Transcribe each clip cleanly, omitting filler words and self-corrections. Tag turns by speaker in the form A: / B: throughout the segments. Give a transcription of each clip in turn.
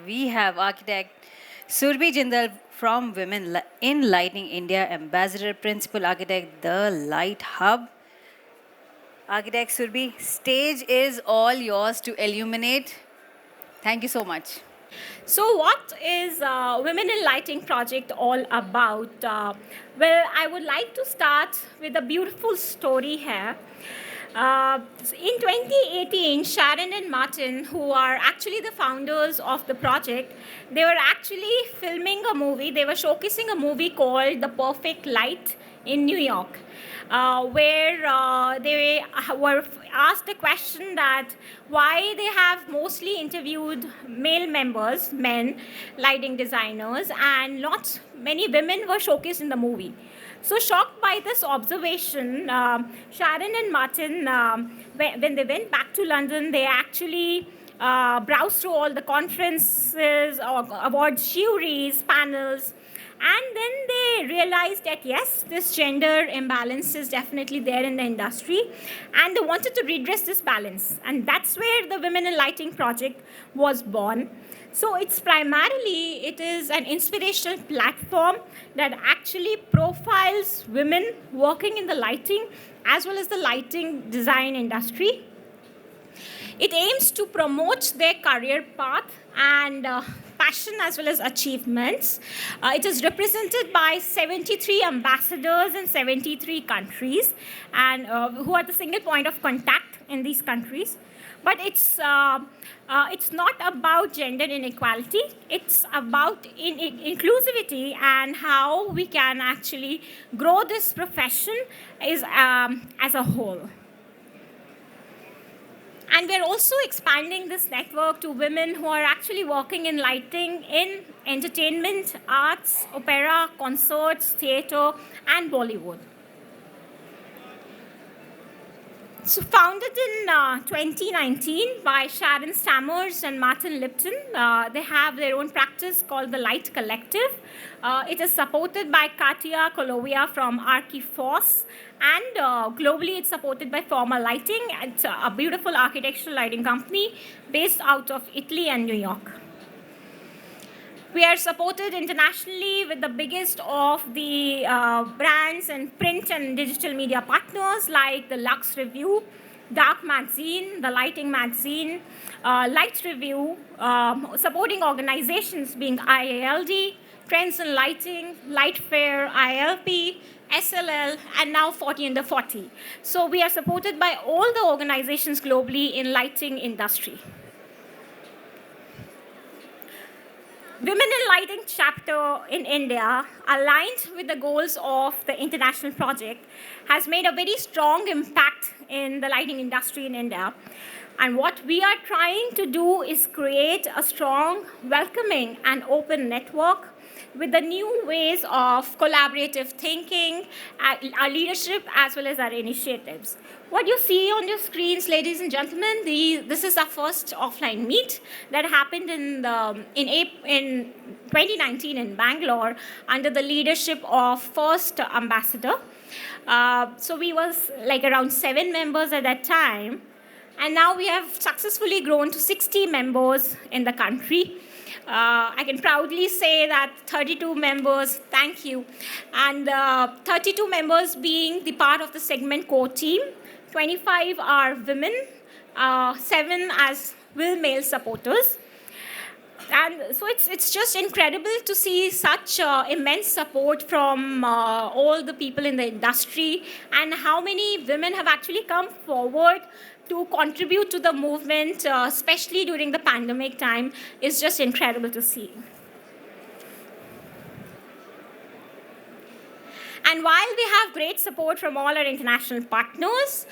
A: we have architect Surbhi Jindal from Women in Lighting India, Ambassador, Principal Architect, DaLightHub. Architect Surbhi, stage is all yours to illuminate. Thank you so much.
B: So what is Women in Lighting project all about? Well, I would like to start with a beautiful story here. In 2018, Sharon and Martin, who are actually the founders of the project, they were actually filming a movie. They were showcasing a movie called The Perfect Light in New York, where they were asked the question that why they have mostly interviewed male members, men, lighting designers, and not many women were showcased in the movie. So shocked by this observation, Sharon and Martin, when they went back to London, they actually browsed through all the conferences, or awards juries, panels, and then they realized that yes, this gender imbalance is definitely there in the industry, and they wanted to redress this balance. And that's where the Women in Lighting project was born. So it is an inspirational platform that actually profiles women working in the lighting as well as the lighting design industry. It aims to promote their career path and passion as well as achievements. It is represented by 73 ambassadors in 73 countries, and who are the single point of contact in these countries. But it's not about gender inequality. It's about inclusivity and how we can actually grow this profession as a whole. And we're also expanding this network to women who are actually working in lighting in entertainment, arts, opera, concerts, theater, and Bollywood. So founded in 2019 by Sharon Stammers and Martin Lipton, they have their own practice called the Light Collective. It is supported by Katia Kolovia from Archiforce, and globally it's supported by Forma Lighting. It's a beautiful architectural lighting company based out of Italy and New York. We are supported internationally with the biggest of the brands and print and digital media partners like the Lux Review, Dark Magazine, the Lighting Magazine, Light Review, supporting organizations being IALD, Trends in Lighting, Light Fair, ILP, SLL, and now 40 Under 40. So we are supported by all the organizations globally in lighting industry. Women in Lighting chapter in India, aligned with the goals of the international project, has made a very strong impact in the lighting industry in India. And what we are trying to do is create a strong, welcoming, and open network with the new ways of collaborative thinking, our leadership, as well as our initiatives. What you see on your screens, ladies and gentlemen, this is our first offline meet that happened in 2019 in Bangalore under the leadership of first ambassador. So we was like around 7 members at that time. And now we have successfully grown to 60 members in the country. I can proudly say that 32 members, thank you, and 32 members being the part of the segment core team, 25 are women, 7 as male supporters. And so it's just incredible to see such immense support from all the people in the industry, and how many women have actually come forward to contribute to the movement, especially during the pandemic time, is just incredible to see. And while we have great support from all our international partners,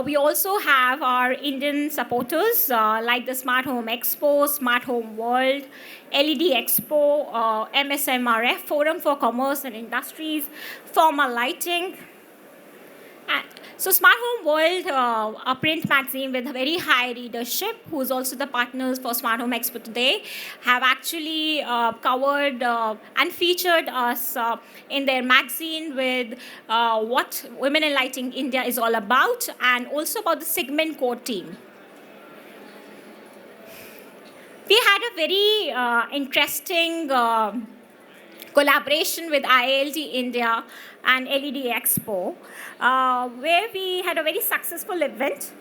B: we also have our Indian supporters like the Smart Home Expo, Smart Home World, LED Expo, MSMRF, Forum for Commerce and Industries, Forma Lighting. So Smart Home World, a print magazine with a very high readership, who's also the partners for Smart Home Expo today, have actually covered and featured us in their magazine with what Women in Lighting India is all about, and also about the segment core team. We had a very interesting collaboration with IIT India and LED Expo, where we had a very successful event.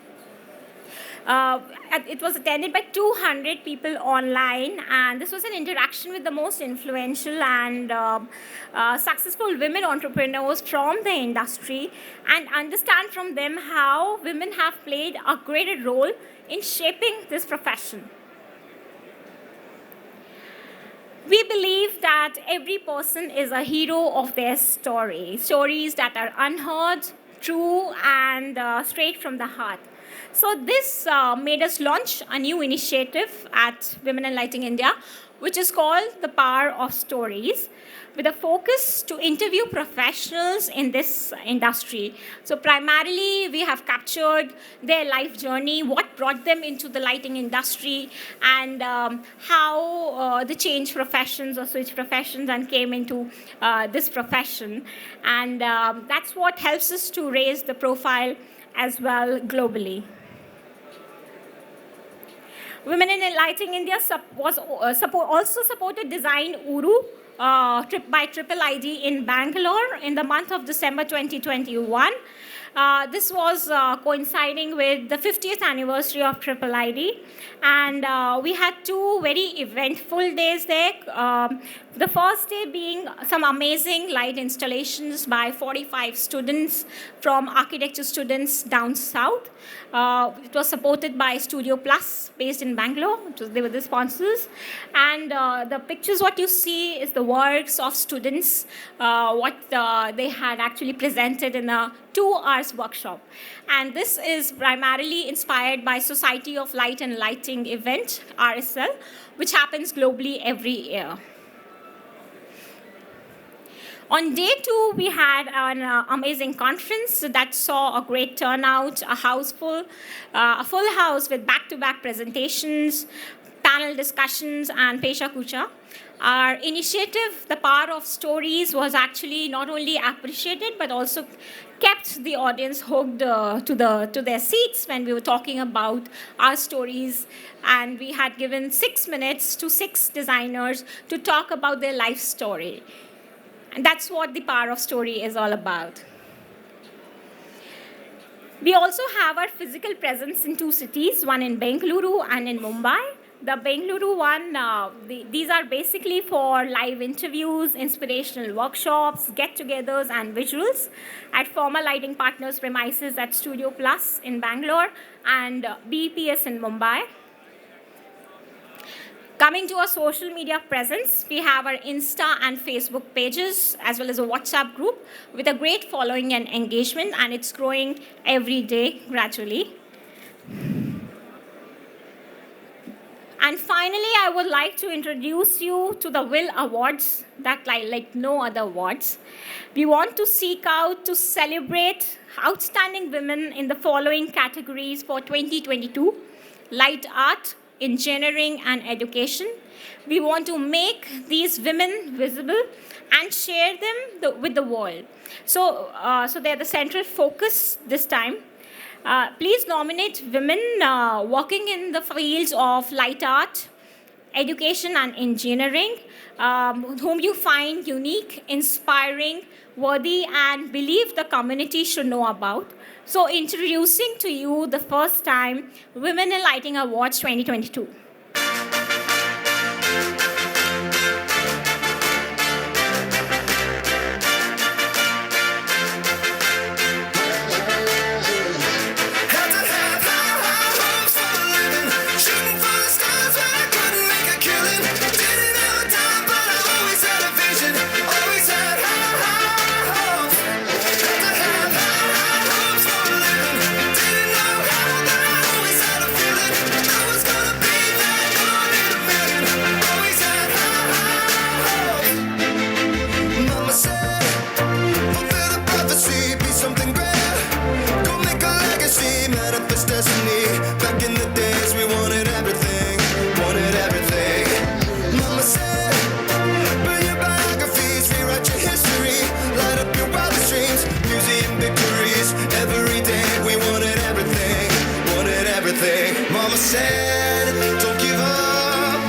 B: It was attended by 200 people online, and this was an interaction with the most influential and successful women entrepreneurs from the industry, and understand from them how women have played a greater role in shaping this profession. We believe that every person is a hero of their story, stories that are unheard, true, and straight from the heart. So this made us launch a new initiative at WomeninLighting India, which is called The Power of Stories, with a focus to interview professionals in this industry. So primarily, we have captured their life journey, what brought them into the lighting industry, and how they changed professions or switched professions and came into this profession. And that's what helps us to raise the profile as well globally. Women in Lighting India also supported Design Uru by Triple ID in Bangalore in the month of December 2021. This was coinciding with the 50th anniversary of Triple ID, and we had two very eventful days there. The first day being some amazing light installations by 45 students from architecture students down south. It was supported by Studio Plus, based in Bangalore. They were the sponsors. And the pictures, what you see is the works of students, what they had actually presented in a 2 hours workshop. And this is primarily inspired by Society of Light and Lighting event, RSL, which happens globally every year. On day 2, we had an amazing conference that saw a great turnout, a full house with back-to-back presentations, panel discussions, and Pesha Kucha. Our initiative, The Power of Stories, was actually not only appreciated, but also kept the audience hooked to their seats when we were talking about our stories. And we had given 6 minutes to 6 designers to talk about their life story. And that's what the power of story is all about. We also have our physical presence in 2 cities, one in Bengaluru and in Mumbai. The Bengaluru one, these are basically for live interviews, inspirational workshops, get-togethers, and visuals at former lighting partners' premises at Studio Plus in Bangalore and BPS in Mumbai. Coming to our social media presence, we have our Insta and Facebook pages, as well as a WhatsApp group with a great following and engagement, and it's growing every day gradually. And finally, I would like to introduce you to the Will Awards, that like no other awards. We want to seek out to celebrate outstanding women in the following categories for 2022: light art, engineering, and education. We want to make these women visible and share them with the world. So they're the central focus this time. Please nominate women working in the fields of light art, education, and engineering, whom you find unique, inspiring, worthy, and believe the community should know about. So introducing to you the first time Women in Lighting Awards 2022.
C: Mama said, don't give up,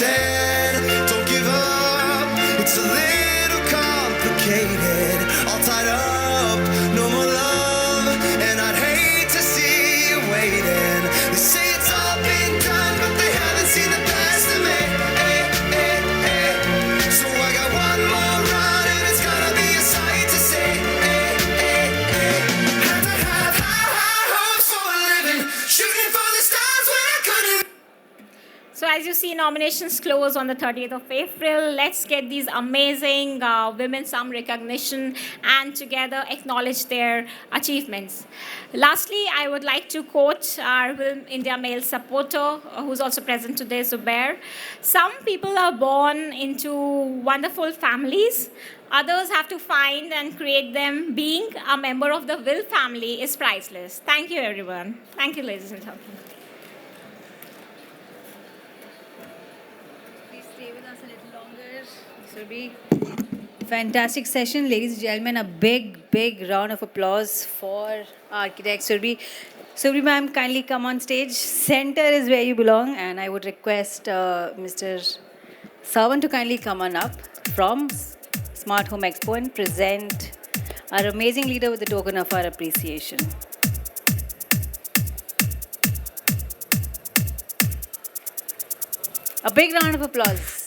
C: said, don't give up, it's a little complicated. All tied up, no more love, and I'd hate to see you waiting. They say it's all been done, but they haven't seen the best of me. So I got one more run, and it's gonna be a sight to see. Had to have high hopes for a living, shooting for the stars when I couldn't.
B: So as you see, nominations close on the 30th of April. Let's get these amazing women some recognition and together acknowledge their achievements. Lastly, I would like to quote our Film India male supporter who's also present today, Zubair. Some people are born into wonderful families. Others have to find and create them. Being a member of the Will family is priceless. Thank you, everyone. Thank you, ladies and gentlemen.
A: Please stay with us a little longer. Surbhi, fantastic session. Ladies and gentlemen, a big round of applause for architect Surbhi. Surbhi ma'am, kindly come on stage. Center is where you belong, and I would request Mr. Sawan to kindly come on up from Smart Home Expo and present our amazing leader with the token of our appreciation. A big round of applause.